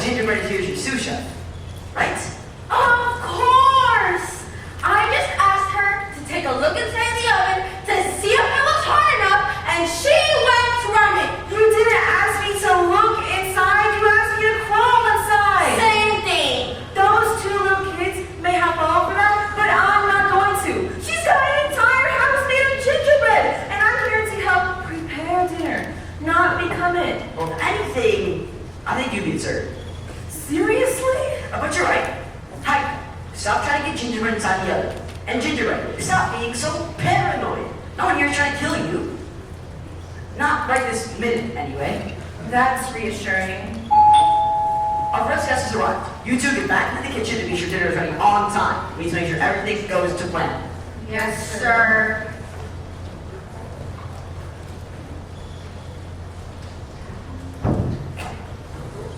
gingerbread is here as your sous chef, right? Of course! I just asked her to take a look inside the oven to see if it was hot enough, and she went running. You didn't ask me to look inside, you asked me to crawl inside. Same thing. Those two little kids may have fallen for that, but I'm not going to. She's got an entire house made of gingerbread, and I'm here to help prepare dinner, not become it. Well, if anything, I think you'd be dessert. Seriously? But you're right. Hi, stop trying to get gingerbread inside the oven. And gingerbread, stop being so paranoid. No one here is trying to kill you. Not right this minute, anyway. That's reassuring. Our first guest has arrived. You two get back into the kitchen to be sure dinner is ready on time. We need to make sure everything goes to plan. Yes, sir.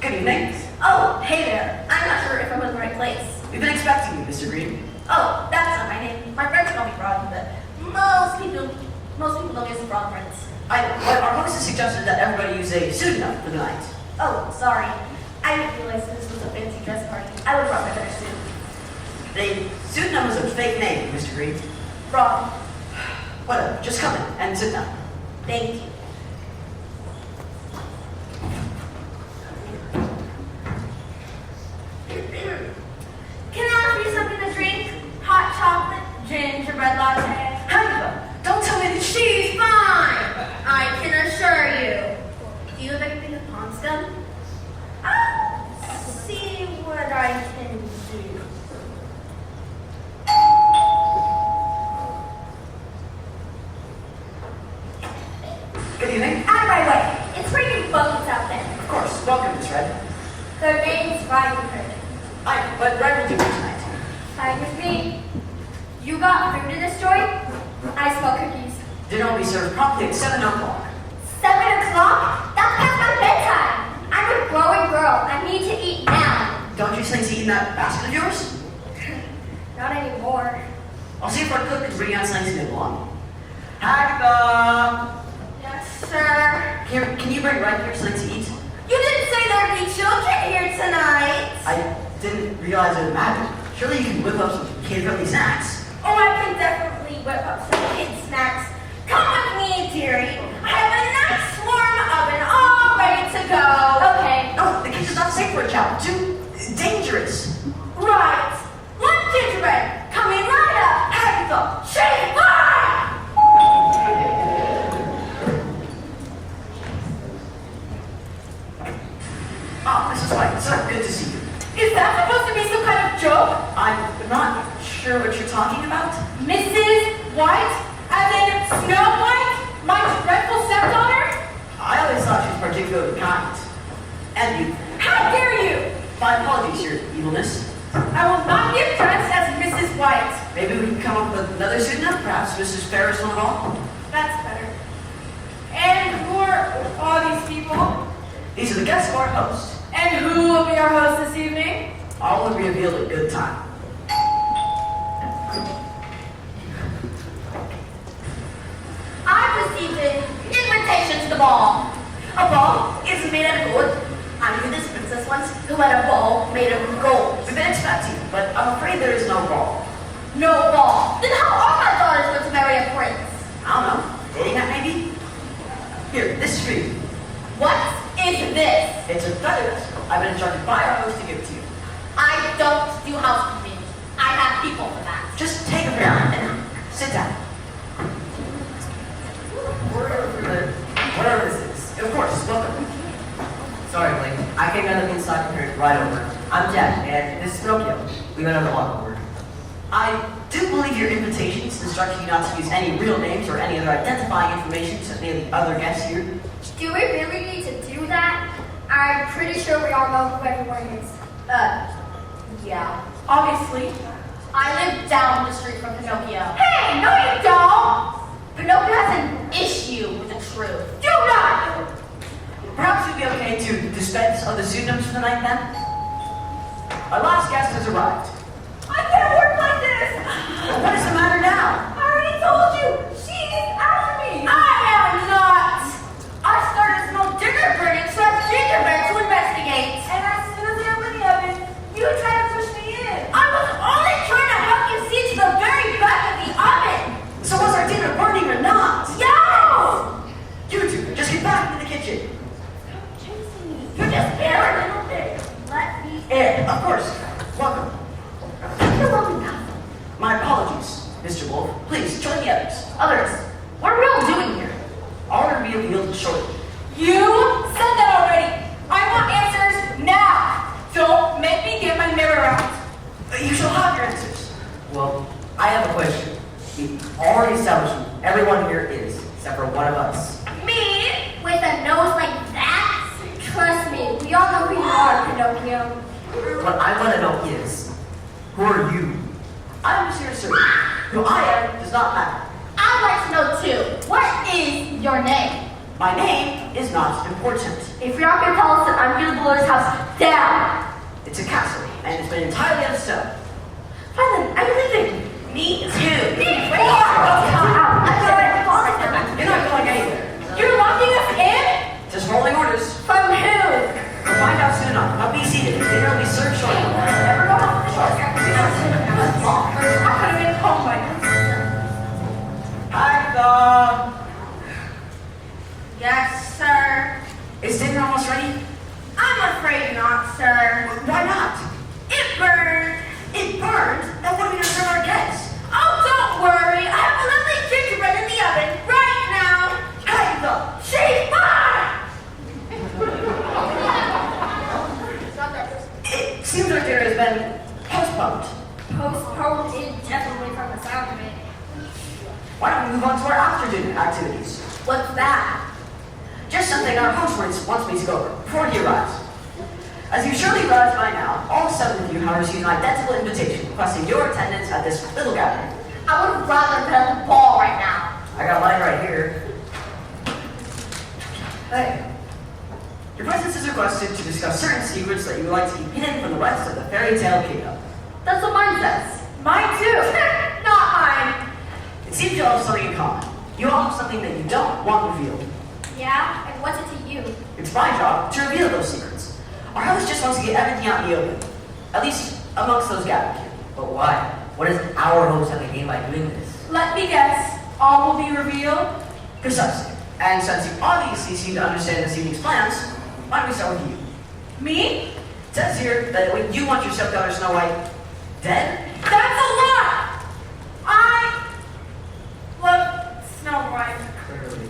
Good evening. Oh, hey there. I'm not sure if I'm in the right place. We've been expecting you, Mr. Green. Oh, that's not my name. My friends call me Frog, but most people don't use Frog friends. But our host has suggested that everybody use a pseudonym for the night. Oh, sorry. I didn't realize this was a fancy dress party. I would have brought my better suit. The pseudonym is a fake name, Mr. Green. Frog. Whatever, just come in and sit down. Thank you. Can I offer you something to drink? Hot chocolate, gingerbread latte. Hannibal, don't tell me that She's fine, I can assure you. Do you have anything with pond scum? I'll see what I can do. Good evening. Out of my way. It's raining buckets out there. Of course, welcome, Miss Red. The name's Ryan. But Red will do it tonight. Fine with me. You got food in this story? I smell cookies. Dinner will be served promptly at 7 o'clock. 7 o'clock? That's past my bedtime. I'm a growing girl. I need to eat now. Don't you think to eat in that basket of yours? Not anymore. I'll see if our cook can bring out something to nibble on. Agatha! Yes, sir. Can you bring Red here something to eat? You didn't say there'd be children here tonight. I didn't realize it would matter. Surely you can whip up some kid-friendly snacks. Oh, I can definitely whip up some kid snacks. Come with me, dearie. I have a nice warm oven all ready to go. Okay. No, the kitchen's not safe for a child. Too dangerous. Right. One gingerbread coming right up. Agatha, shake fire! Oh, Mrs. White, so good to see you. Is that supposed to be some kind of joke? I'm not sure what you're talking about. Mrs. White? As in Snow White? My dreadful stepdaughter? I always thought she was particularly kind. And you. How dare you? My apologies, your evilness. I will not be addressed as Mrs. White. Maybe we can come up with another pseudonym, perhaps Mrs. Ferris one of all. That's better. And who are all these people? These are the guests of our host. And who will be our host this evening? All will be revealed at good time. I received an invitation to the ball. A ball is made out of gold. I knew this princess once who had a ball made of gold. We've been expecting, but I'm afraid there is no ball. No ball. Then how are my daughters going to marry a prince? I don't know. Dating that maybe? Here, this is for you. What is this? It's a feather duster. I've been instructed by our host to give it to you. I don't do housekeeping. I have people for that. Just take a pair and sit down. Whatever this is. Of course, welcome. Sorry, Blake. I came down the inside compared right over. I'm Jack, and this is Pinocchio. We met on the walkboard. I do believe your invitations instructed you not to use any real names or any other identifying information to any of the other guests here. Do we really need to do that? I'm pretty sure we all know who everyone is. Yeah. Obviously. I live down the street from Pinocchio. Hey, no you don't! Pinocchio has an issue with the truth. Do not! Perhaps it'd be okay to dispense of the pseudonyms for the night then? Our last guest has arrived. I can't work like this! What is the matter now? I already told you! She is after me! I am not! I started a small gingerbread and served gingerbread to investigate. And as soon as Wolf. Please, join the others. Others, what are we all doing here? I'll reveal the yield shortly. You said that already. I want answers now. Don't make me get my mirror out. You shall have your answers. Well, I have a question. We already established who everyone here is, except for one of us. Me? With a nose like that? Trust me, we all know who you are, Pinocchio. What I want to know is, who are you? I'm here, sir. Who I am does not matter. I'd like to know too, what is your name? My name is not important. If you're not going to tell us, then I'm going to blow this house down. It's a castle, and it's been entirely out of stone. Fine then, I'm leaving. Me? It's you. Me? You're not going anywhere. You're locking us in? Just following orders. From who? We'll find out soon enough. Now be seated. Dinner will be served shortly. Never go off the shore. I could have been home by now. Hi, Yes, sir. Is dinner almost ready? I'm afraid not, sir. Why not? It burned. It burned? Then what are we going to serve our guests? Oh, don't worry. I have a lovely gingerbread in the oven right now. Hey, the... She's fine. It seems like dinner has been postponed. Postponed indefinitely from the sound of it. Why don't we move on to our after-dinner activities? What's that? Just something our host wants me to go over before he arrives. As you surely realize by now, all 7 of you have received an identical invitation requesting your attendance at this little gathering. I would rather bet on the ball right now. I got mine right here. Hey. Your presence is requested to discuss certain secrets that you would like to keep hidden from the rest of the fairy tale kingdom. That's what mine says. Mine too. Not mine. It seems you all have something in common. You all have something that you don't want revealed. Yeah? And what's it to you? It's my job to reveal those secrets. Our host just wants to get everything out in the open. At least amongst those gathered here. But why? What does our host have to gain by doing this? Let me guess. All will be revealed. Precisely. And since you obviously seem to understand this evening's plans, why don't we start with you? Me? It says here that when you want your stepdaughter Snow White dead. That's a lie. I love Snow White. Clearly.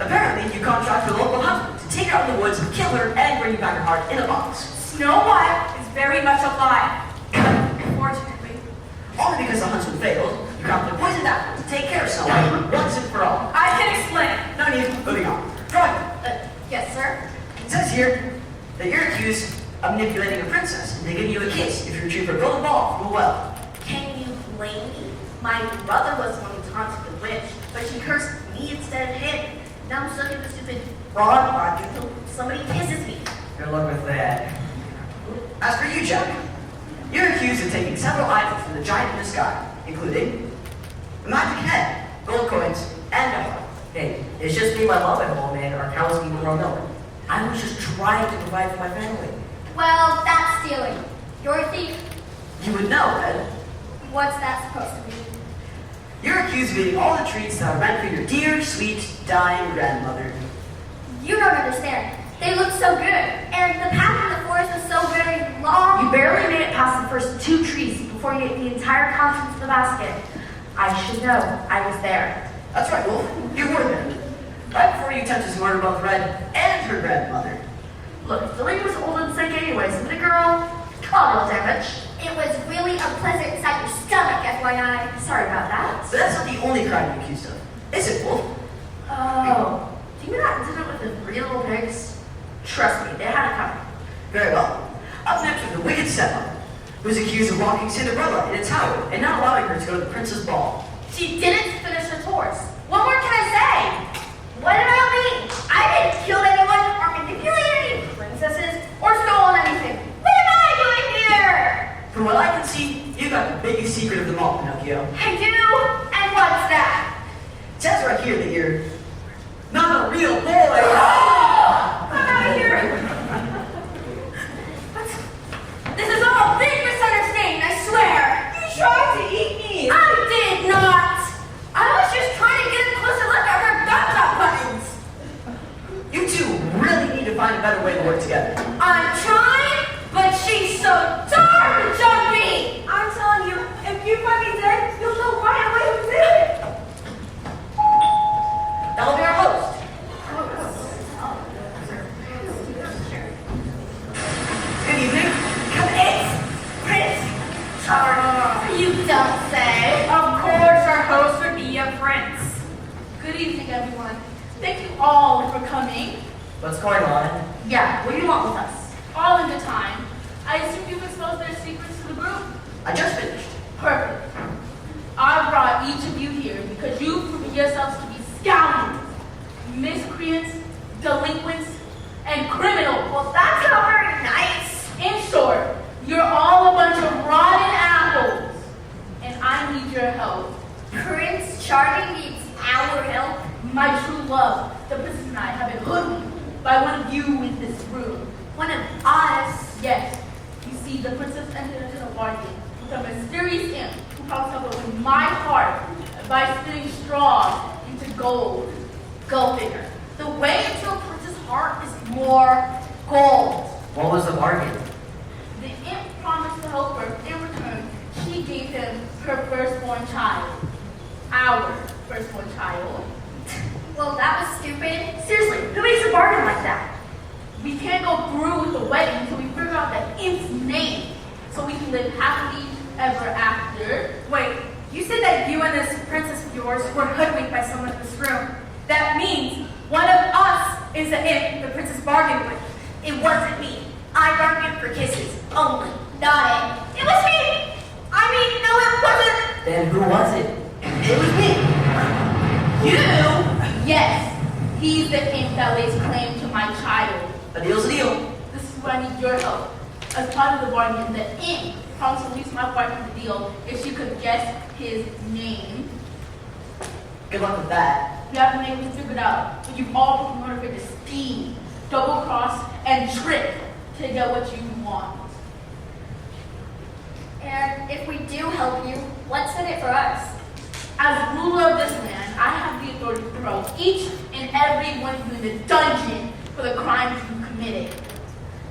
Apparently, you contract with a local hunter to take her out in the woods, kill her, and bring you back her heart in a box. Snow White is very much alive. Unfortunately. Only because the huntsman failed, you promptly poisoned apple to take care of Snow White once and for all. I can explain. No need. Moving on. Right. Yes, sir. It says here that you're accused of manipulating a princess and giving you a kiss if you retrieve her golden ball from a well. Can you blame me? My brother was the one who taunted the witch, but she cursed me instead of him. Now I'm stuck in the stupid fraud project until somebody kisses me. Good luck with that. As for you, Jack, you're accused of taking several items from the giant in the sky, including a magic head, gold coins, and a heart. Hey, it's just me, my mom at home, and our cows eating more milk. I was just trying to provide for my family. Well, that's stealing. You're a thief. You would know, Ed. What's that supposed to mean? You're accused of eating all the treats that are meant for your dear, sweet, dying grandmother. You don't understand. They look so good, and the path in the forest was so very long. You barely made it past the first 2 trees before you ate the entire contents of the basket. I should know. I was there. That's right, Wolf. You were there. Right before you attempted to murder both Red and her grandmother. Look, the lady was old and sick anyways, and the girl, collateral damage. It was really unpleasant inside your stomach, FYI. Sorry about that. But that's not the only crime you're accused of. Is it, Wolf? Oh, do you mean that incident with the 3 little pigs? Trust me, they had it coming. Very well. Up next with the wicked stepmother, who is accused of locking Cinderella in a tower and not allowing her to go to the prince's ball. She didn't finish her tours. What more can I say? What about me? I didn't kill anyone or manipulate any princesses or stolen anything. What am I doing here? From what I can see, you got the biggest secret of them all, Pinocchio. I do? And what's that? It says right here that you're not a real boy. I'm out of here. This is all a big misunderstanding, I swear. You tried to eat me. I did not. I was just trying to get a closer look at her gun-top buttons. You two really need to find a better way to work together. I'm trying, but she's so darn jumpy. I'm telling you, if you find me dead, you'll know right away who did it. for coming. What's going on? Yeah, what do you want with us? All in good time. I assume you've exposed their secrets to the group? I just finished. Perfect. I brought each of you here because you've proven yourselves to be scoundrels, miscreants, delinquents, and criminals. Well, that's not very nice. In short, you're all a bunch of rotten apples, and I need your help. Prince Charming needs our help. My true love, the princess and I, have been hoodwinked by one of you in this room. One of us. Yes, you see, the princess entered into a bargain with a mysterious imp who promised to win my heart by spinning straws into gold. Go figure. The way into a prince's heart is more gold. What was the bargain? The imp promised to help her. In return, she gave him her firstborn child. Our firstborn child. Well, that was stupid. Seriously, who makes a bargain like that? We can't go through with the wedding until we figure out the imp's name, so we can live happily ever after. Wait, you said that you and this princess of yours were hoodwinked by someone in this room. That means one of us is the imp the princess bargained with. It wasn't me. I bargained for kisses only. Not it. It was me. I mean, no, it wasn't. Then who was it? It was me. You? Yes, he's the imp that lays claim to my child. A deal's a deal. This is where I need your help. As part of the bargain, the imp promised to release my wife from the deal if she could guess his name. Good luck with that. You haven't been able to figure it out, but you've all been motivated to scheme, double-cross, and trick to get what you want. And if we do help you, what's in it for us? As ruler of this land, I have the authority to throw each and every one of you in the dungeon for the crimes you committed.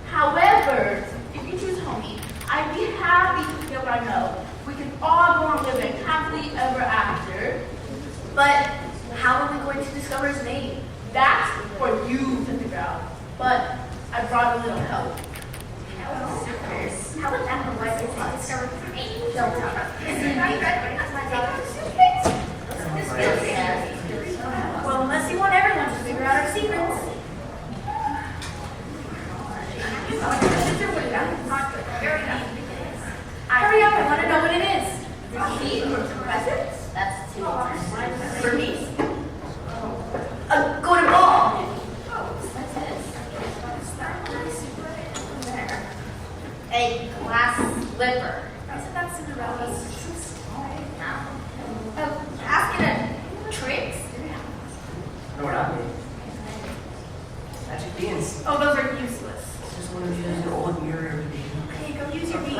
However, if you choose homie, I'd be happy to feel what I know. We can all go on living happily ever after. But how are we going to discover his name? That's for you to figure out. But I brought a little help. How would that be like if we discovered his name? Well, unless you want everyone to figure out our secrets. Hurry up, I want to know what it is. Presents? That's too much. For me. A golden ball. A glass slipper. Isn't that Cinderella's? Basket of tricks? No, we're not. Magic beans. Oh, those are useless. It's just one of those old mirror. Okay, go use your beans.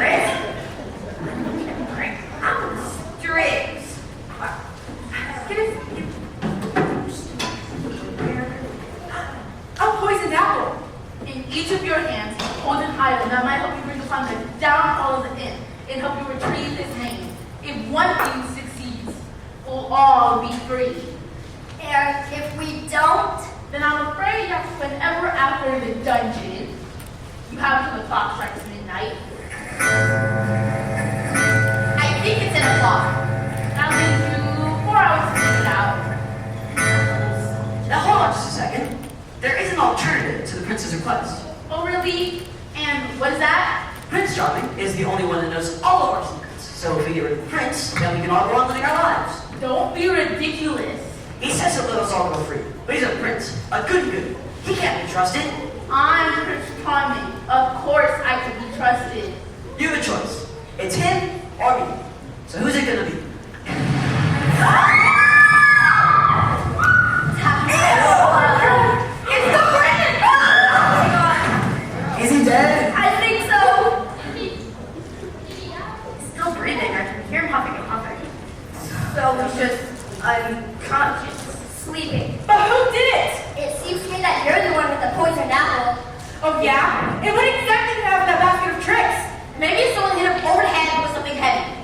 Tricks. Oh, poisoned apple. In each of your hands, hold an item that might help you bring upon the downfall of the imp and help you retrieve his name. If one of you succeeds, we'll all be free. And if we don't, Then I'm afraid you have to spend ever after the dungeon. You have until the clock strikes midnight. I think it's in a clock. That leaves you 4 hours to figure it out. Now hold on just a second. There is an alternative to the prince's request. Oh, really? And what is that? Prince Charming is the only one that knows all of our secrets. So if we get rid of the prince, then we can all go on living our lives. Don't be ridiculous. He says he'll let us all go free, but he's a prince, a good. He can't be trusted. I'm Prince Charming. Of course I can be trusted. You have a choice. It's him or me. So who's it gonna be? It's the prince! Is he dead? I think so. Still breathing. I can hear him huffing and puffing. So he's just unconscious, sleeping. But who did it? It seems to me that you're the one with the poisoned apple. Oh, yeah? And what exactly did I have in that basket of tricks? Maybe someone hit him over the head with something heavy,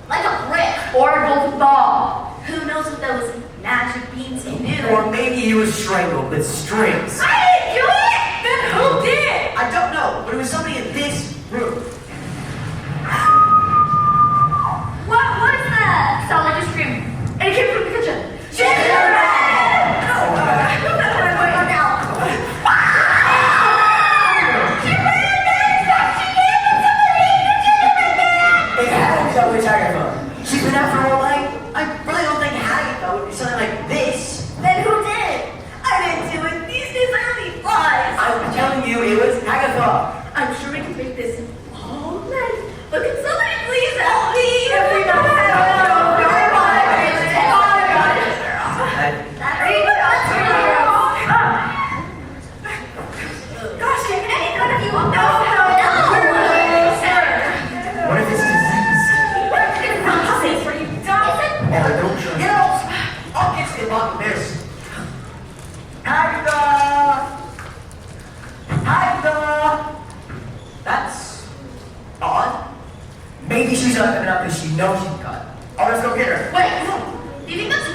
like a brick. Or a golden ball. Who knows what those magic beans can do? Or maybe he was strangled with strings. I didn't do it! Then who did? I don't know, but it was somebody in this room. What is that? Sounded like a scream. And it came from the kitchen. Gingerbread! Oh, Wait, now,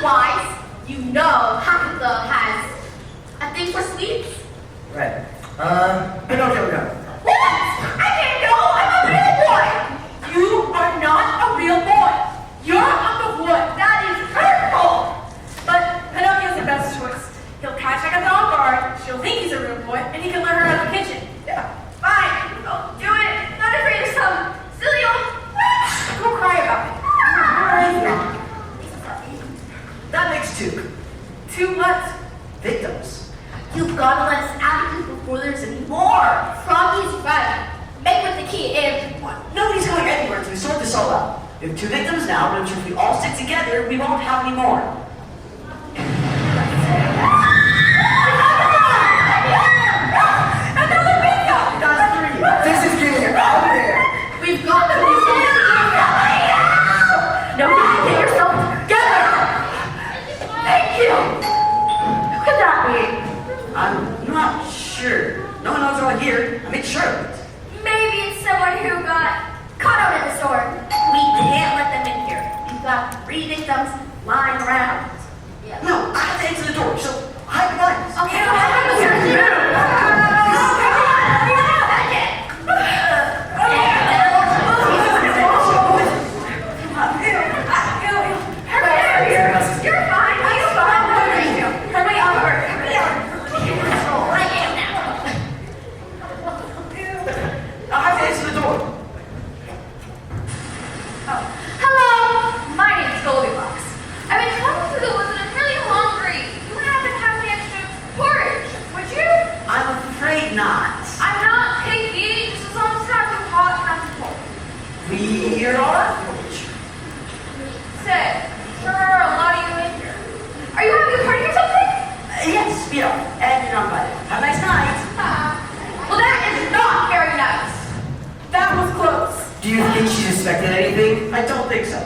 wise. You know Hakata has a thing for sleeps. Right. Pinocchio, go. What? I can't go. I'm a real boy. You are not a real boy. You're up of wood. That is hurtful. But Pinocchio's the best choice. He'll catch Agatha off guard. She'll think he's a real boy, and he can learn her out of the kitchen. Yeah. Fine. I'll do it. Not afraid of some silly old. Go cry about it. That makes two. Two what? Victims. You've got to let us out of here before there's any more. Froggy's right. Make with the key everyone. Nobody's going anywhere to sort this all out. We have two victims now, but if we all stick together, we won't have any more. Another victim! That's three. This is getting out of there. We've got to do something. No, get yourself together! Thank you! Who could that be? I'm not sure. No one knows around here. I made sure of it. Maybe it's someone who got caught out at the store. We can't let them in here. We've got 3 victims lying around. Yeah. No, I have to answer the door, so hide behind us. Okay, You're fine. You're fine. Hurry up. I am now. I have to answer the door. Hello, my name's Goldilocks. I've been traveling through the woods and I'm really hungry. You happen to have any extra porridge, would you? I'm afraid not. I'm not picky, just as long as it's not too hot and not too cold. We're all right. Say, there are a lot of you in here. Are you having a party or something? Yes, we are. And you're not invited. Have a nice night. Well, that is not very nice. That was close. Do you think she suspected anything? I don't think so.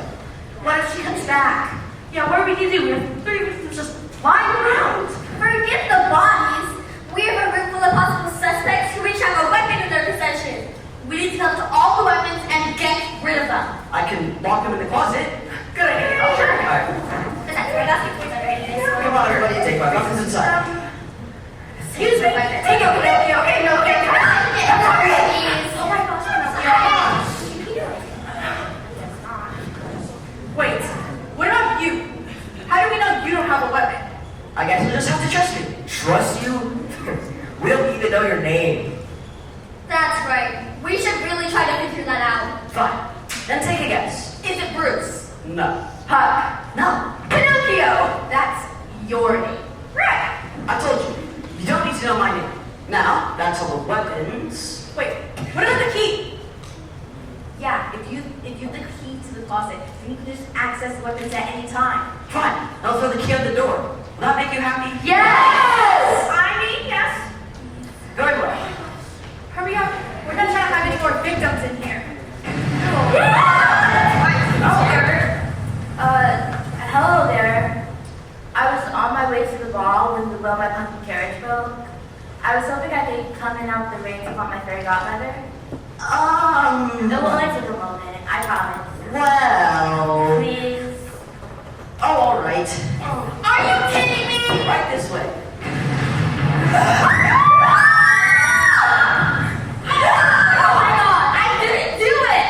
What if she comes back? Yeah, what are we gonna do? We have 3 victims just lying around. Forget the bodies. We have a room full of possible suspects who each have a weapon in their possession. We need to collect all the weapons and get rid of them. I can lock them in the closet. Good idea. Sure. All right. Come on, everybody. Take my Nothing's inside. Excuse me. Take it. Okay, no, okay. Oh my gosh. Wait, what about you? How do we know you don't have a weapon? I guess you just have to trust me. Trust you? We don't even know your name. That's right. We should really try to figure that out. Fine. Then take a guess. Is it Bruce? No. Huck? No. Pinocchio? That's your name. Right. I told you. You don't need to know my name. Now, that's all the weapons. Wait, what about the key? Yeah, if you have the key to the closet, then you can just access the weapons at any time. Fine. I'll throw the key on the door. Will that make you happy? Yes! I mean, yes. Very well. Hurry up. We're not trying to have any more victims in here. Hello there. I was on my way to the ball when my pumpkin carriage broke. I was hoping I could come in out the rain to find my fairy godmother. It will only take a moment, I promise. Well. Please. Oh, all right. Are you kidding me? Right this way. Oh my god, I didn't do it!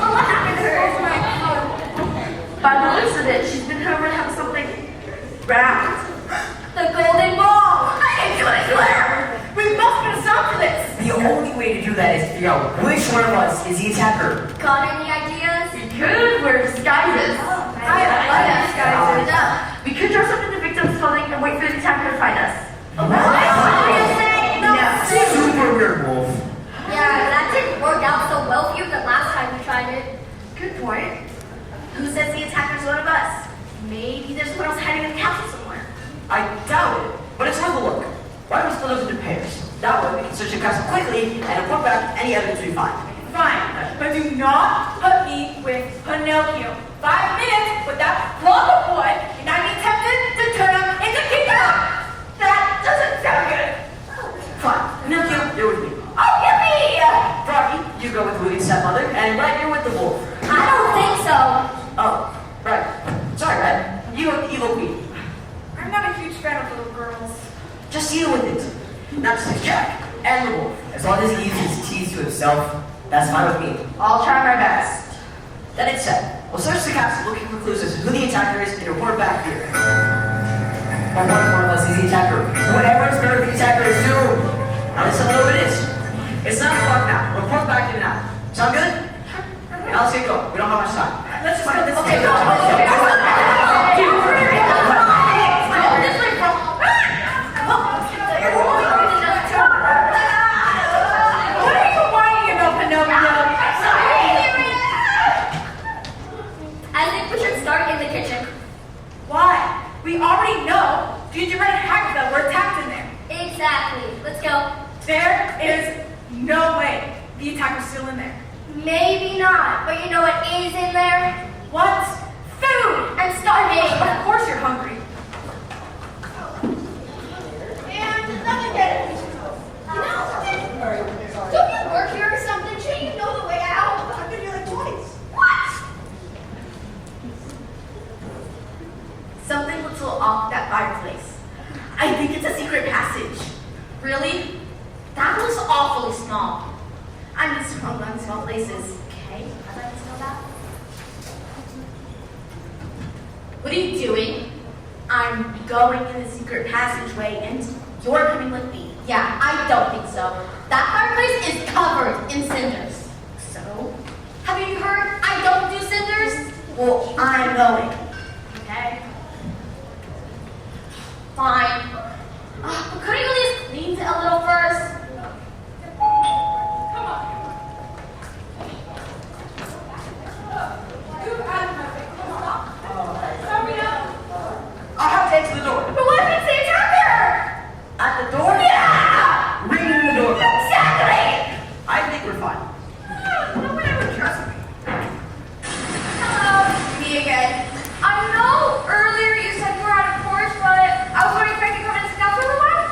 What happened to her? By the looks of it, she's been home and have something round. The golden ball! I didn't do it, I swear! We must put a stop to this. The only way to do that is to figure out which one of us is the attacker. Got any ideas? We could wear disguises. I love disguises. We could dress up in the victim's clothing and wait for the attacker to find us. What did you say? No. Super werewolf. Yeah, that didn't work out so well for you the last time we tried it. Good point. Who says the attacker's one of us? Maybe there's someone else hiding in the castle somewhere. I doubt it, but it's worth a look. Why don't we split up into pairs? That way we can search the castle quickly and report back any evidence we find. Fine, but do not put me with Pinocchio. 5 minutes with that block of wood, and I'd be tempted to turn him into kingdom. That doesn't sound good. Fine. Pinocchio, you're with me. Oh, yippee! Froggy, you go with William's stepmother, and Red, you're with the wolf. I don't think so. deal with it. Now just like Jack and the wolf. As long as he uses his teeth to himself, that's fine with me. I'll try my best. Then it's said, we'll search the castle looking for clues as to who the attacker is and report back here. Or one of us is the attacker. Whoever is better the attacker is doomed. Now let's know who it is. It's 9 o'clock now. Report back in now. Sound good? Now let's get going. We don't have much time. Let's just go this way. Okay, go. What are you whining about, Pinocchio? I think we should start in the kitchen. Why? We already know Gingerbread and Hackville were attacked in there. Exactly. Let's go. There is no way the attacker's still in there. Maybe not, but you know what is in there? What? Food! I'm starving! Of course you're hungry. And nothing better. You know something? Don't you work here or something? Shouldn't you know the way out? I've been here like twice. What? Something looks a little off that fireplace. I think it's a secret passage. Really? That was awfully small. I'm just from on small places. Okay, I'd like to know that. What are you doing? I'm going in the secret passageway and you're coming with me. Yeah, I don't think so. That fireplace is covered in cinders. So? Have you heard I don't do cinders? Well, I'm going. Okay? Fine. But couldn't you at least clean it a little first? Come on. Hurry up. I'll have to answer the door. But what if it's the attacker? At the door? Yeah! Ringing the doorbell. Exactly! I think we're fine. No one ever trusts me. Hello, me again. I know earlier you said you were on a course, but I was wondering if I could come and sit down for a little while.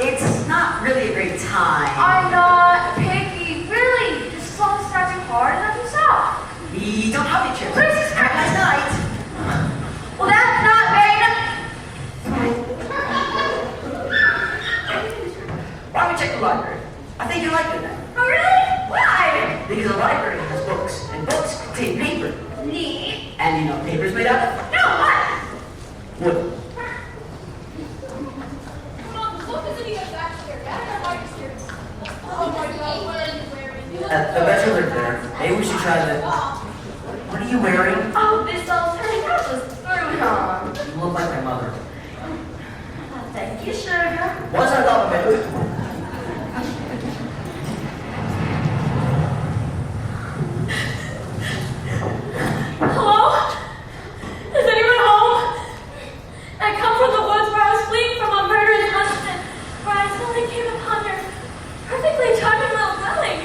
It's not really a great time. I'm not picky, really. Just as long as it's not too hard and let you stop. We don't have any chairs. Jesus Christ. Last night. Well, that's not very nice. Why don't we check the library? I think you like it then. Oh, really? Why? Because the library has books, and books contain paper. Neat. And you know what paper's made out of? No, what? Wood. The bedroom are there. Maybe we should try the... What are you wearing? Oh, this alternative house was through, huh? You look like my mother. Thank you, sugar. What's our compliment? Hello? Is anyone home? I come from the woods where I was fleeing from a murderous husband, where I suddenly came upon your perfectly charming little dwelling.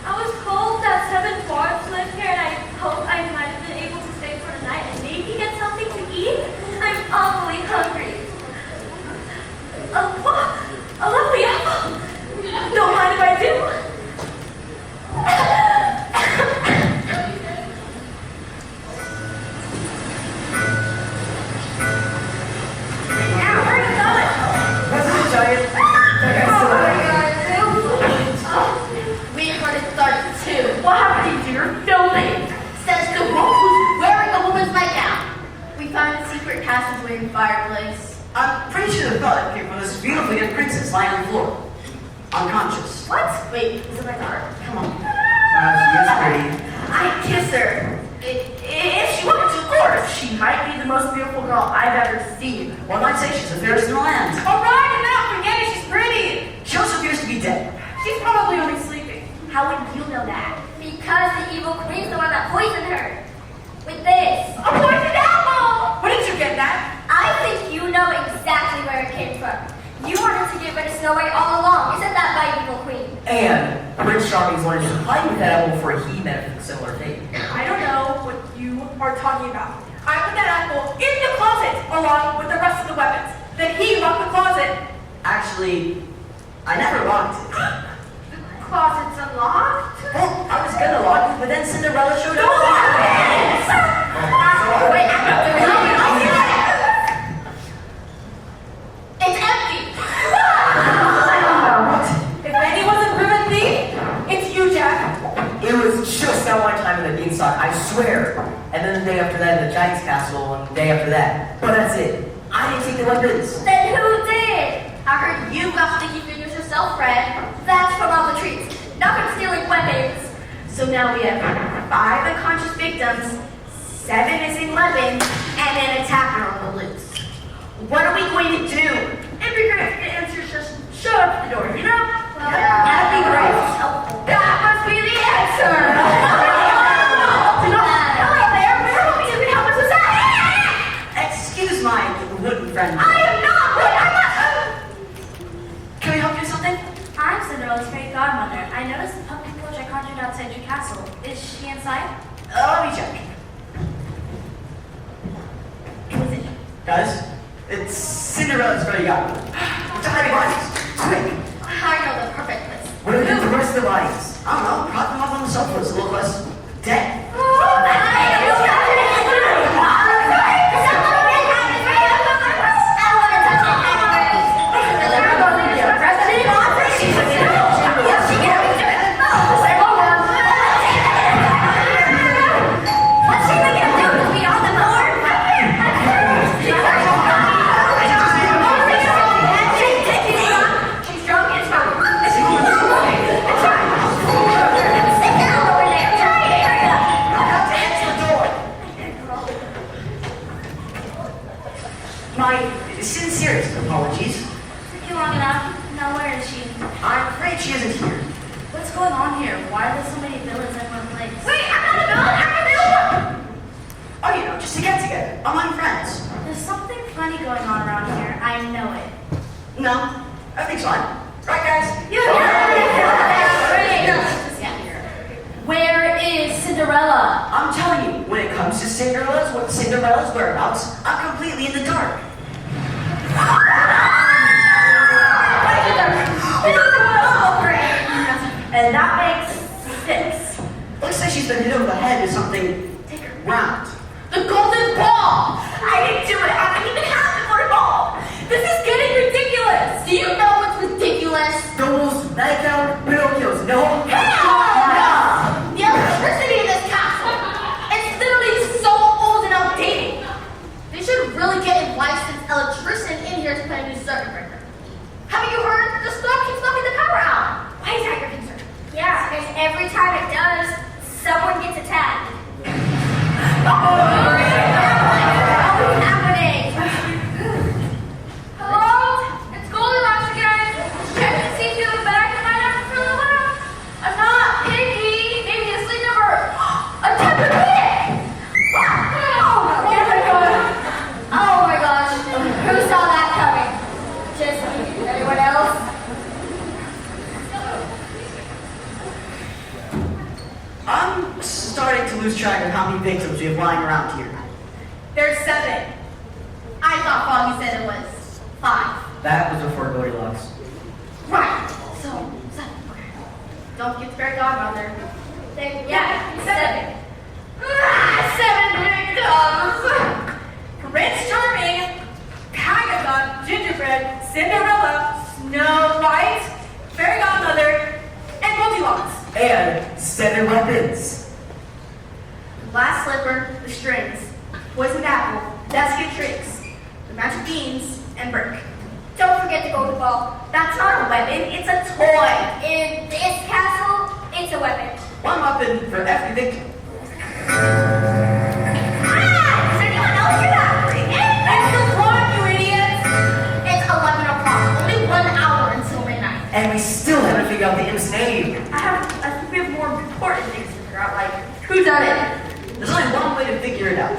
I was told that 7 dwarfs live here, and I hope I might have been able to stay for the night and maybe get something to eat. I'm awfully hungry. A lovely apple. Don't mind if I do. Yeah, where you going? What's this, giant? That guy's still alive. We heard it start too. What happened to your building? Says the wolf who's wearing a woman's nightgown. We found a secret passageway in the fireplace. I'm pretty sure the thought came from this beautiful young princess lying on the floor. Unconscious. What? Wait, is it my daughter? Come on. She is pretty. I'd kiss her. If she wanted to, of course. She might be the most beautiful girl I've ever seen. One might say she's the fairest in the land. All right, enough. Forget it. She's pretty. She also appears to be dead. She's probably only sleeping. How would you know that? Because the evil queen's the one that poisoned her. With this. A poisoned apple! Where did you get that? I think you know exactly where it came from. You wanted to get rid of Snow White all along. Isn't that by evil queen? And Prince Charming's wanted to supply me with that apple for he met a similar fate. I don't know what you are talking about. I put that apple in the closet along with the rest of the weapons. Then he locked the closet. Actually, I never locked it. The closet's unlocked? Well, I was gonna lock it, but then Cinderella showed up. Wait, It's empty. And then the day after that in the Giant's Castle, and the day after that. But that's it. I didn't take the weapons. Then who did? I heard you got sticky fingers yourself, Fred. That's from all the treats. Not from stealing weapons. So now we have 5 unconscious victims, 7 missing weapons, and an attacker on the loose. What are we going to do? It'd be great if the answers just show up at the door, you know? Well, That'd be great. That must be the answer. Hello there, we're hoping you can help us with that. Excuse my wooden friend. I am not what I'm not. Can we help you with something? I'm Cinderella's fairy godmother. I noticed the pumpkin coach I conjured outside your castle. Is she inside? Let me check. Who is it? Guys, it's Cinderella's fairy godmother. It's a hiding bodies. Quick. I know the perfect place. What do we do with the rest of the bodies? I don't know. Prop them up on the sofa. It's a little less dead. My sincerest apologies. Took you long enough. Now where is she? I'm afraid she isn't here. What's going on here? Why are there so many villains in one place? Wait, I'm not a villain. I'm a villain. Oh, you know, just to get together among friends. There's something funny going on around here. I know it. No, everything's fine. Right, guys? Where is Cinderella? I'm telling you, when it comes to Cinderella's whereabouts, I'm completely in the dark. And that makes 6. Looks like she's been hit over the head with something round. The golden ball! I didn't do it. I didn't even have the golden ball. This is getting ridiculous. Do you know what's ridiculous? Those nightgown Pinocchios, no? The electricity in this castle! It's literally so old and outdated. They should really get a licensed electrician in here to put a new circuit breaker. Haven't you heard? The storm keeps knocking the power out. Why is that your concern? Yeah, and every time it does, someone gets attacked. Oh, What's happening? hello? It's Goldilocks again. Check to see if you have a bag in my number for the winter. I'm not picky. Maybe a sleep number. A temper pig. Oh my gosh, who saw that coming? Just me. Anyone else? I'm starting to lose track of how many victims we have lying around here. There's 7. I thought Foggy said it was 5. That was before Goldilocks. Right. So, 7. Okay. Don't forget the fairy godmother. Yeah, 7. 7 victims. Prince Charming, Hagathon, Gingerbread, Cinderella, Snow White, Fairy Godmother, and Goldilocks. And 7 weapons. The glass slipper, the strings, poisoned apple, basket tricks, the magic beans, and brick. Don't forget the golden ball. That's not a weapon, it's a toy. In this castle, it's a weapon. One weapon for every victim. Does anyone else hear that? It's the clock, you idiots. It's 11 o'clock. Only 1 hour until midnight. And we still haven't figured out the imp's name. I think we have more important things to figure out, like who done it? There's only one way to figure it out.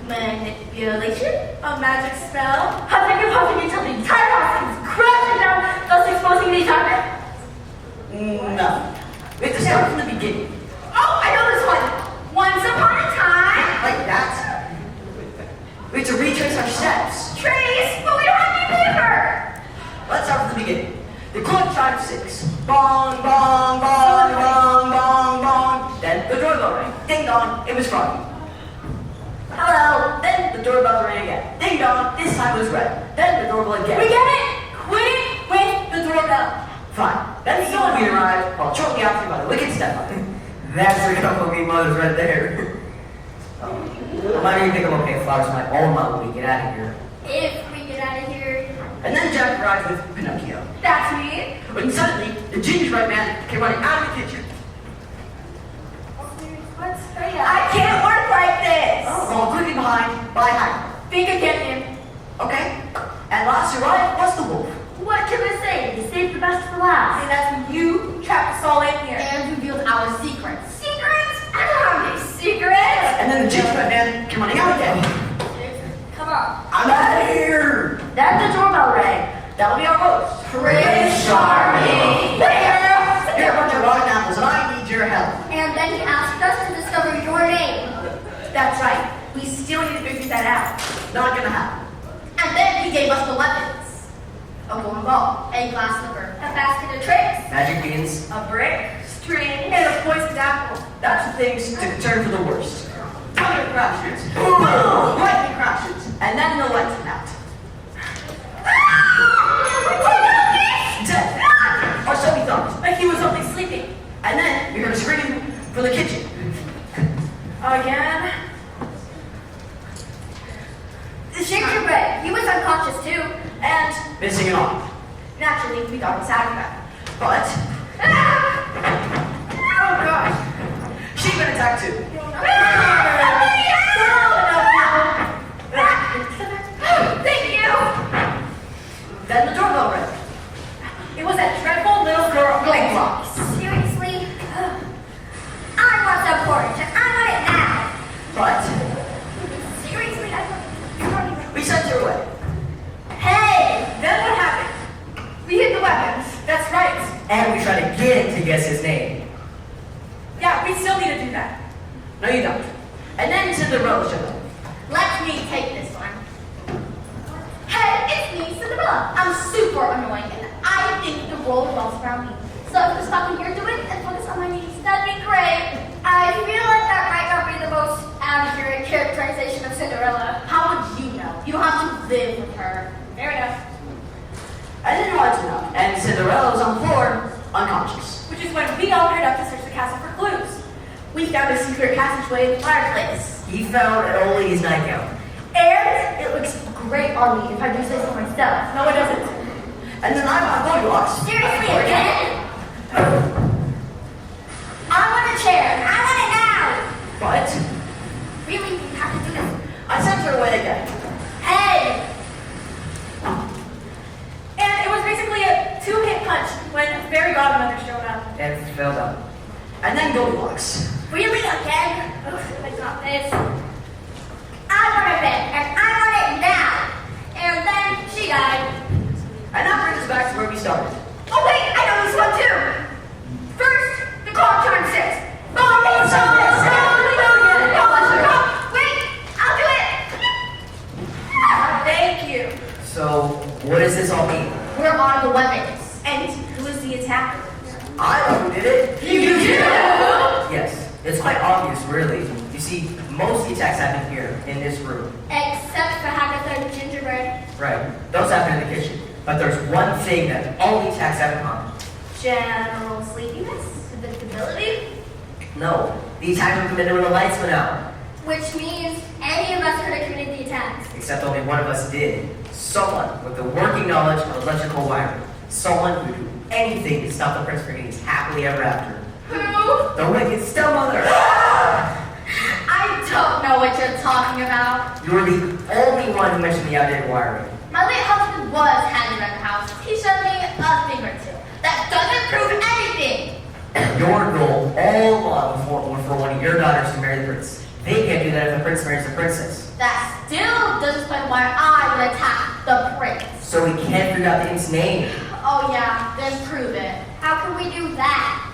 Manipulation? A magic spell? Huffing and puffing until the entire house comes crashing down, thus exposing the entire. No. We have to start from the beginning. Oh, I know this one. Once upon a time. Like that. We have to retrace our steps. Trace, but we don't have any paper. Let's start from the beginning. The clock chimed 6. Bong, bong, bong, bong, bong, bong. Then the doorbell rang. Ding dong, it was Froggy. Hello. Then the doorbell rang again. Ding dong, this time it was red. Then the doorbell again. We get it. Quit with the doorbell. Fine. Then the Halloween arrived, while shortly after by the wicked stepmother. That's the couple of me mothers right there. Why do you think I'm okay if flowers my own mom when we get out of here? If we get out of here. And then Jack arrived with Pinocchio. That's me. When suddenly, the gingerbread man came running out of the kitchen. What's I can't work like this. All quickly behind by Hagrid. Think again, him. Okay? And last to arrive was the wolf. What can I say? You saved the best for last. And that's when you trapped us all in here. And revealed our secrets. Secrets? I don't have any secrets. And then the gingerbread man came running out again. Come on. I'm out of here! Then the doorbell rang. That'll be our host. Prince Charming. You're a bunch of rotten apples, and I need your help. And then he asked us to discover your name. That's right. We still need to figure that out. Not gonna happen. And then he gave us the weapons. A golden ball, a glass slipper, a basket of tricks, Magic beans. A brick, string, and a poisoned apple. That's the things to turn for the worst. Thunder crashes. Boom! Lightning crashes. And then the lights went out. Dead. Or so we thought. Like he was only sleeping. And then we heard a scream from the kitchen. Again. the gingerbread. He was unconscious too. And missing an arm. Naturally, we thought it was Agatha. But Oh gosh. she'd been attacked too. Thank you. Then the doorbell rang. It was that dreadful little girl. Blink block. Seriously? I want some porridge. I want it now. But Seriously? we sent her away. Hey! Then what happened? We hid the weapons. That's right. And we try to get it to guess his name. Yeah, we still need to do that. No, you don't. And then Cinderella showed up. Let me take this one. Hey, it's me, Cinderella. I'm super annoying and I think the world revolves around me. So if you stop me here doing it and focus on my needs, that'd be great. I feel like that might not be the most accurate characterization of Cinderella. How would you know? You don't have to live with her. Fair enough. I didn't want to know. And Cinderella was on the floor, unconscious. Which is when we all hurried up to search the castle for clues. We found a secret passageway in the fireplace. He found Oli's nightgown. And It looks great on me if I do say so myself. no, it doesn't. And then I got Goldilocks. Seriously, again? I want a chair. I want it now. But Really, you have to do this. I sent her away again. Hey! And it was basically a two-hit punch when Fairy Godmother showed up. And fell down. And then Goldilocks. Really, again? Ugh, I got this. I want a bed, and I want it now. And then she died. And that brings us back to where we started. Oh wait, I know this one too. First, the clock chimed 6. Oh, Wait, I'll do it. Thank you. So, what does this all mean? We're on the weapons. And who is the attacker? I know who did it. You do? Yes, it's quite obvious, really. You see, most of the attacks happen here, in this room. Except for Agatha and Gingerbread. Right. Those happen in the kitchen. But there's one thing that all the attacks have in common. General sleepiness? Predictability? No, the attack were committed when the lights went out. Which means any of us could have committed the attacks. Except only one of us did. Someone with the working knowledge of electrical wiring. Someone who would do anything to stop the prince from getting happily ever after. Who? The wicked stepmother! I don't know what you're talking about. You were the only one who mentioned the outdated wiring. My late husband was handy around the house. He showed me a thing or two. That doesn't prove anything. Your goal all along was for one of your daughters to marry the prince. They can't do that if the prince marries the princess. That still doesn't explain why I would attack the prince. So we can't figure out the prince's name. Oh yeah, then prove it. How can we do that?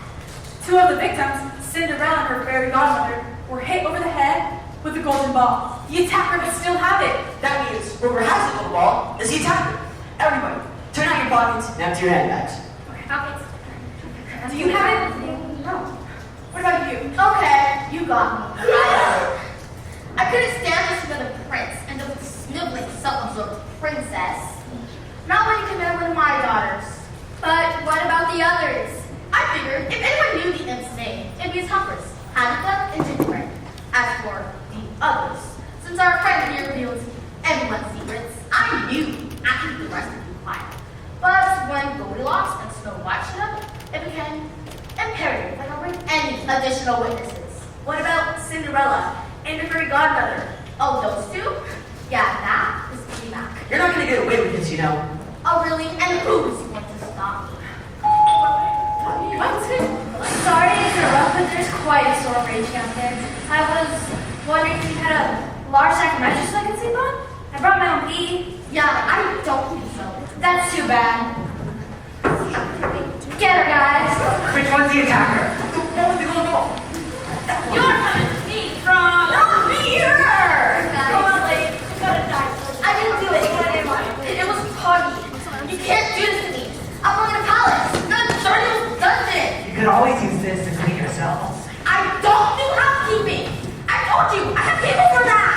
Two of the victims, Cinderella and her fairy godmother, were hit over the head with a golden ball. The attacker must still have it. That means whoever has the little ball is the attacker. Everybody, turn out your pockets and empty your handbags. Okay. Do you have it? No. What about you? Okay, you got me. I couldn't stand this with a prince and the sniveling, self-absorbed princess. Not when you commit one of my daughters. But what about the others? I figured if anyone knew the imp's name, it'd be his helpers, Agatha and Gingerbread. As for the others. Since our friend here revealed everyone's secrets, I knew I could keep the rest of you quiet. But when Goldilocks and Snow White showed up, it became imperative that I bring any additional witnesses. What about Cinderella and the fairy godmother? Oh, those two? Yeah, that is T-Mac. You're not gonna get away with this, you know. Oh, really? And who's going to stop me? What's it? Sorry to interrupt, but there's quite a storm raging out there. I was wondering if you had a large sack of matches I could sleep on? I brought my own pee. Yeah, I don't think so. That's too bad. Get her, guys. Which one's the attacker? The one with the gold ball. You're coming to me from here! Go on, lady. You gotta die. I didn't do it. It was Poggy. You can't do this to me. I'm on the palace. The journal does it. You could always use this to clean yourselves. I don't do housekeeping. I told you. I have people for that.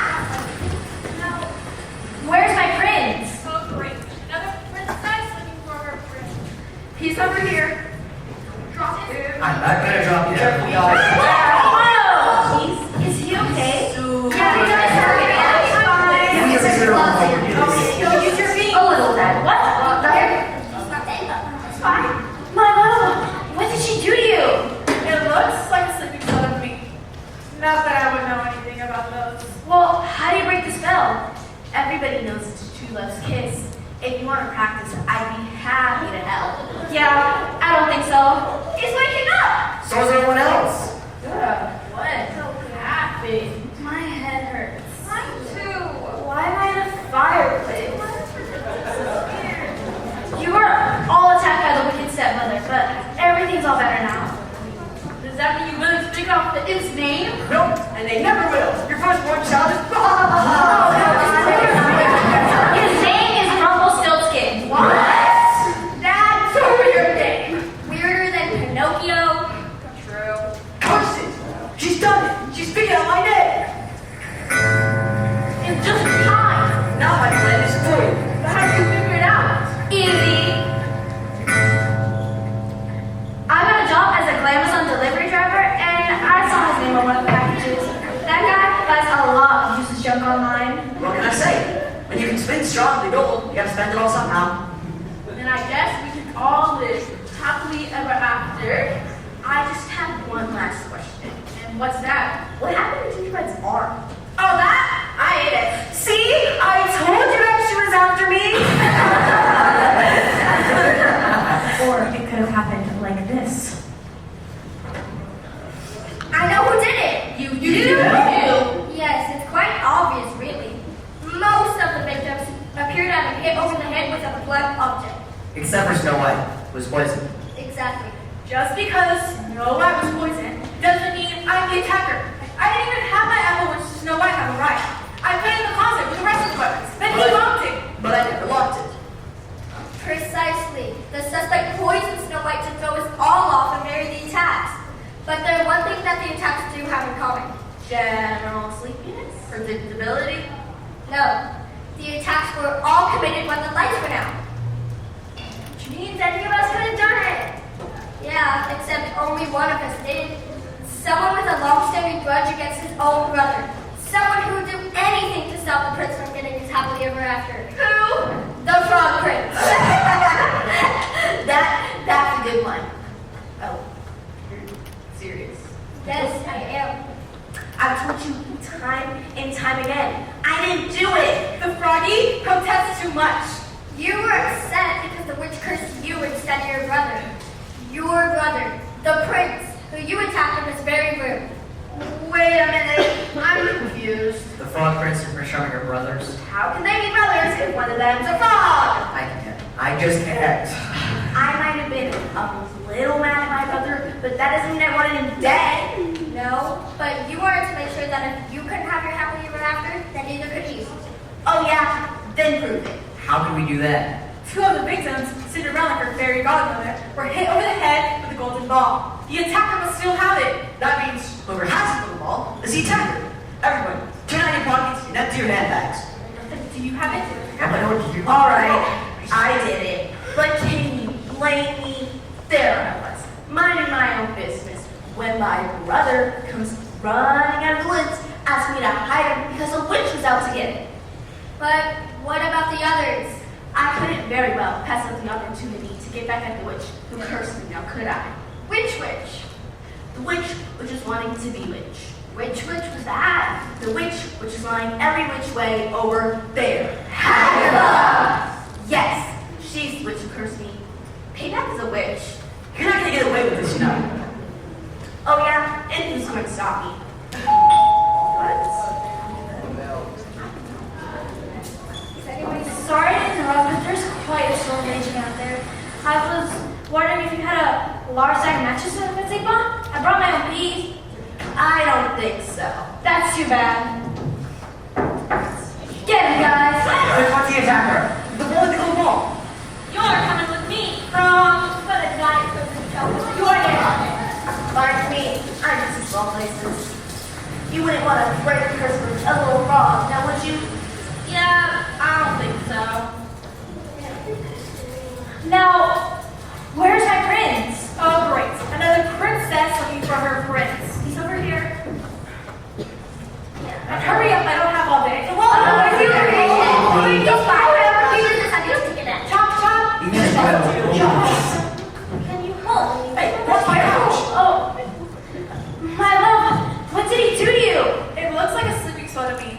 Where's my prince? Oh, great. Another princess looking for her prince. He's over here. Drop it. I'm not gonna drop you there. Is he okay? Yeah, he does. You consider what we're doing. Don't use your feet. A little bit. What? It's fine. My love, what did she do to you? It looks like a sleeping son of me. Not that I would know anything about those. Well, how do you break the spell? Everybody knows it's a true love's kiss. If you want to practice, I'd be happy to help. Yeah, I don't think so. He's waking up. So is everyone else. What happened? My head hurts. Mine too. Why am I in a fireplace? You were all attacked by the wicked stepmother, but everything's all better now. Does that mean you're willing to take off the imp's name? Nope, and they never will. Your firstborn child is. His name is Rumpelstiltskin. What? That's a weird name. Weirder than Pinocchio. True. Curse it! She's done it! She's figured out my name! In just time. Now my plan is foiled. But how do you figure it out? Easy. I got a job as a Glamazon delivery driver, and I saw his name on one of the packages. That guy buys a lot of useless junk online. What can I say? When you can spin strong the gold, you gotta spend it all somehow. Then I guess we can all live happily ever after. I just have one last question. And what's that? What happened to Gingerbread's arm? Oh, that? I ate it. See? I told you that she was after me! Or it could have happened like this. I know who did it. You do? Yes, it's quite obvious, really. Most of the victims appear to have been hit over the head with a blunt object. Except for Snow White, who was poisoned. Exactly. Just because Snow White was poisoned doesn't mean I'm the attacker. I didn't even have my apple, which Snow White had a right. I put it in the closet with the rest of the weapons. Then he locked it. But I never locked it. Precisely. The suspect poisoned Snow White to throw us all off and vary the attacks. But there's one thing that the attacks do have in common. General sleepiness? Predictability? No. The attacks were all committed when the lights went out. Which means any of us could have done it. Yeah, except only one of us did. Someone with a long-standing grudge against his own brother. Someone who would do anything to stop the prince from getting his happily ever after. Who? The Frog Prince. That's a good one. Oh, you're serious? Yes, I am. I've told you time and time again. I didn't do it! The froggy protests too much. You were upset because the witch cursed you instead of your brother. Your brother, the prince, who you attacked in this very room. Wait a minute, I'm confused. The Frog Prince and Priscilla are brothers. How can they be brothers if one of them's a frog? I can't. I just can't. I might have been a little mad at my brother, but that doesn't mean I wanted him dead. No, but you wanted to make sure that if you couldn't have your happily ever after, then neither could he. Oh yeah, then prove it. How can we do that? Two of the victims, Cinderella and her fairy godmother, were hit over the head with a golden ball. The attacker must still have it. That means whoever has the golden ball is the attacker. Everyone, turn out your pockets and empty your handbags. Do you have it? I know what you do. Alright, I did it. But can you blame me? There I was, minding my own business, when my brother comes running out of the woods, asked me to hide him because a witch was out to get him. But what about the others? I couldn't very well pass up the opportunity to get back at the witch who cursed me, now could I? Which witch? The witch which was wanting to be witch. Which witch was that? The witch which is lying every which way over there. Agatha! Yes, she's the witch who cursed me. Payback is a witch. You're not gonna get away with this, you know. Oh yeah, and who's going to stop me? Sorry to interrupt, but there's quite a storm raging out there. I was wondering if you had a large sack of matches in the big bomb? I brought my own pee. I don't think so. That's too bad. Get him, guys. Wait, what's the attacker? The boy with the gold ball. You're coming with me from for the night of the show. You're there. Like me, I'm just in small places. You wouldn't want to break the curse with a little frog, now would you? Yeah, I don't think so. Now, where's my prince? Oh, great. Another princess looking for her prince. He's over here. And hurry up, I don't have all day. Well, Chop, chop. You can try to Can you hold me? Hey, what's my ouch? Oh, my love, what did he do to you? It looks like a sleeping soda to me.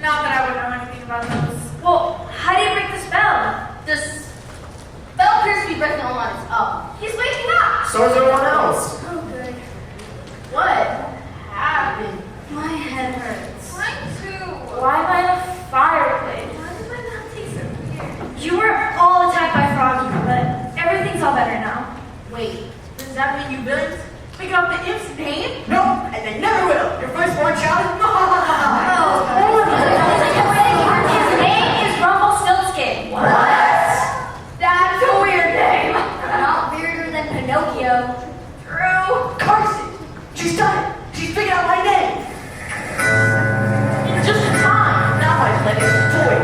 Not that I would know anything about those. Well, how do you break the spell? This spell appears to be breaking all on its own. He's waking up. So is everyone else. Oh, good. What happened? My head hurts. Mine too. Why am I in a fireplace? Why does my mouth taste so weird? You were all attacked by Froggy, but everything's all better now. Wait, does that mean you villains pick up the imp's name? No, and they never will. Your firstborn child is His name is Rumpelstiltskin. What? That's a weird name. Not weirder than Pinocchio. True. Carson! She's done it! She's figured out my name! Just in time. Now my plan is toy.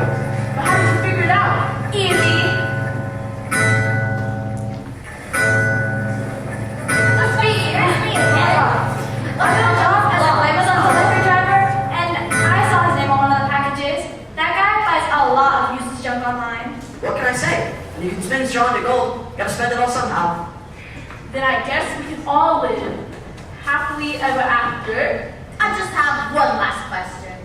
But how did you figure it out? Easy. That's me. That's me again. I found John as a Amazon delivery driver, and I saw his name on one of the packages. That guy buys a lot of useless junk online. What can I say? When you can spin straw into gold, you gotta spend it all somehow. Then I guess we can all live happily ever after. I just have one last question.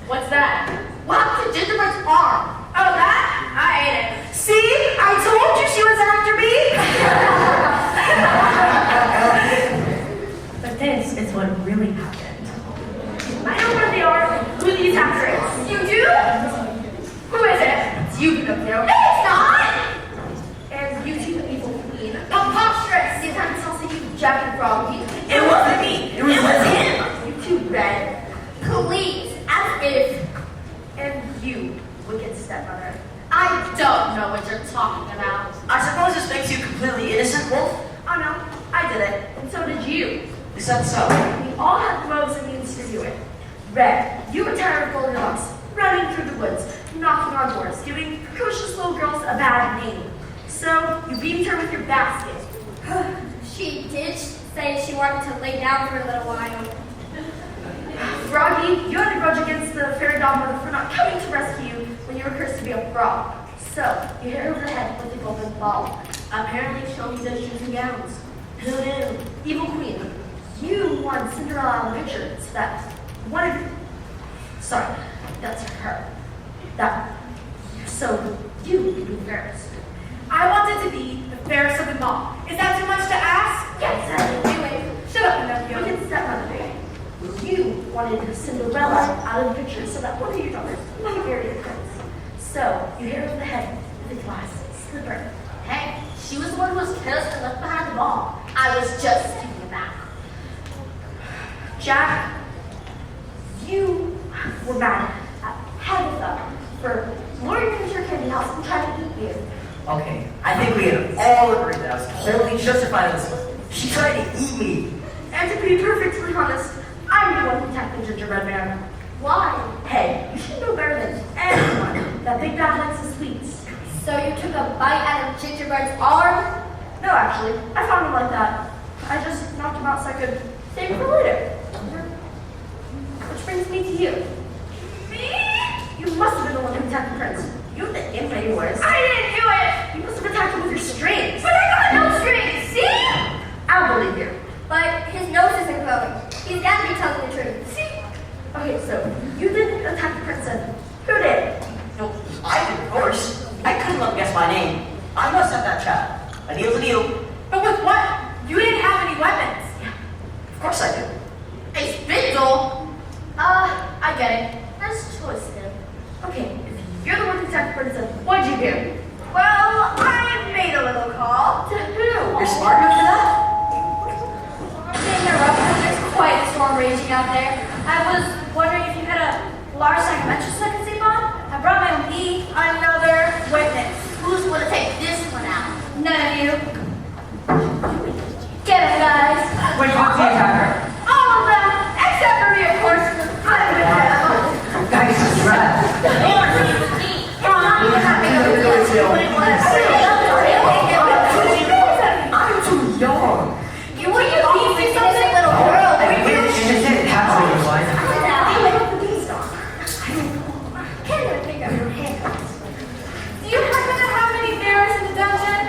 What's that? What happened to Gingerbread's arm? Oh, that? I ate it. See? I told you she was after me! But this is what really happened. I know where they are. Who the attacker is. You do? Who is it? It's you, Pinocchio. No, it's not. And you two, the evil queen. Preposterous. You can't tell you Jack and Froggy. It wasn't me! It was him! You two red. Please, as if. And you, wicked stepmother. I don't know what you're talking about. I suppose this makes you completely innocent, Wolf? Oh no, I did it. And so did you. Is that so? We all had the motives and means to do it. Red, you were tired of Goldilocks, running through the woods, knocking on doors, giving precocious little girls a bad name. So you beamed her with your basket. She did say she wanted to lay down for a little while. Froggy, you had a grudge against the fairy godmother for not coming to rescue you when you were cursed to be a frog. So you hit her over the head with a golden ball. Apparently she'll need those shoes and gowns. Who knew? Evil queen, you wanted Cinderella out of the picture so that one of sorry, that's her. That so you could be fairest. I wanted to be the fairest of them all. Is that too much to ask? Yes, Anyway, shut up, Pinocchio. wicked stepmother. You wanted Cinderella out of the picture so that one of your daughters might marry a prince. So you hit her over the head with a glass slipper. Hey, she was the one who was cursed and left behind the ball. I was just keeping it back. Jack, you were mad at Agatha for luring you into your candy house and trying to eat you. Okay, I think we can all agree that I was wholly justified in this one. She tried to eat me. And to be perfectly honest, I'm the one who attacked the gingerbread man. Why? Hey, you should know better than anyone that Big Bad likes the sweets. So you took a bite out of Gingerbread's arm? No, actually, I found him like that. I just knocked him out so I could save him for later. Which which brings me to you. Me? You must have been the one who attacked the prince. You have the imp anyways. I didn't do it! You must have attacked him with your strings. But I got no strings, see? I don't believe you. But his nose isn't glowing. He's got to be telling the truth. See? Okay, so you didn't attack the prince then. Who did? No, I did, of course. I couldn't let him guess my name. I must have that child. A deal's a deal. But with what? You didn't have any weapons. Yeah, of course I do. A spindle? I get it. Let's twist him. Okay, if you're the one who attacked the prince, then what'd you do? Well, I made a little call. To who? You're smart enough for that? To interrupt, there's quite a storm raging out there. I was wondering if you had a large sack of matches I could sleep on. I brought my own pee. Another witness. Who's gonna take this one out? None of you. Get him, guys. Which one's the attacker? All of them, except for me, of course. I'm with them. Guys, just run. I'm too young. You were you beefing something, little girl. I didn't have to be one. Can't even figure out your hair. Do you happen to have any mirrors in the dungeon?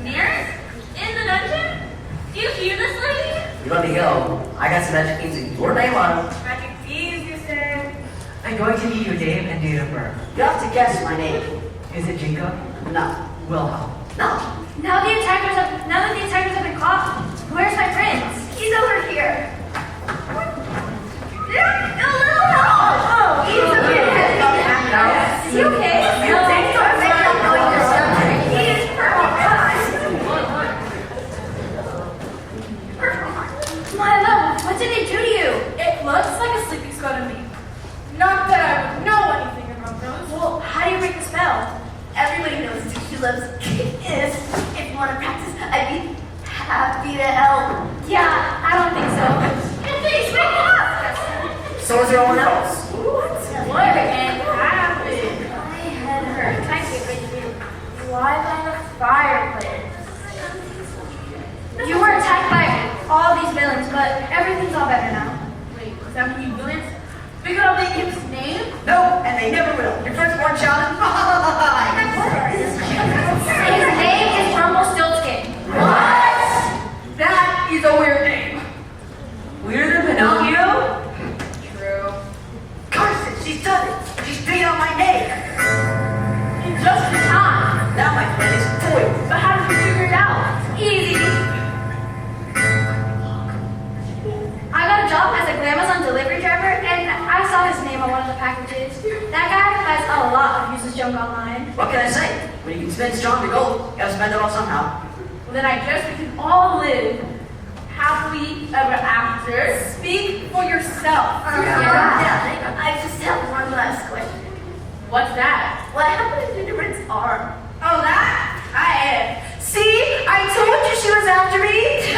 Mirrors? In the dungeon? Do you hear this, lady? You're on the hill. I got some magic keys with your name on them. Magic keys, you say? I'm going to need your name and date of birth. You have to guess my name. Is it Jacob? No. Wilhelm. No. Now that the attackers have been caught, where's my prince? He's over here. A little help. Oh, he's a bit heavy. Is he okay? You think so? I don't know your subject. He is perfect. My love, what did they do to you? It looks like a sleeping skull to me. Not that I would know anything about those. Well, how do you break the spell? Everybody knows Tracy loves is. If you want to practice, I'd be happy to help. Yeah, I don't think so. Please wake up. So is everyone else. What can happen? My head hurts. I can't wait to Why by the fireplace? You were attacked by all these villains, but everything's all better now. Wait, was that when you villains figured out the imp's name? No, and they never will. Your firstborn child is mine. His name is Rumpelstiltskin. What? That is a weird name. Weirder than Pinocchio? True. Carson, she's done it. She's beat on my name. In just in time. Now my friend is foiled. But how did you figure it out? Easy. I got a job as a Glamazon delivery driver, and I saw his name on one of the packages. That guy has a lot of uses junk online. What can I say? When you can spend strong to gold, you gotta spend it all somehow. Well, then I guess we can all live happily ever after. Speak for yourself. Yeah. I just have one last question. What's that? What happened to Nidoran's arm? Oh, that? I see? I told you she was after me.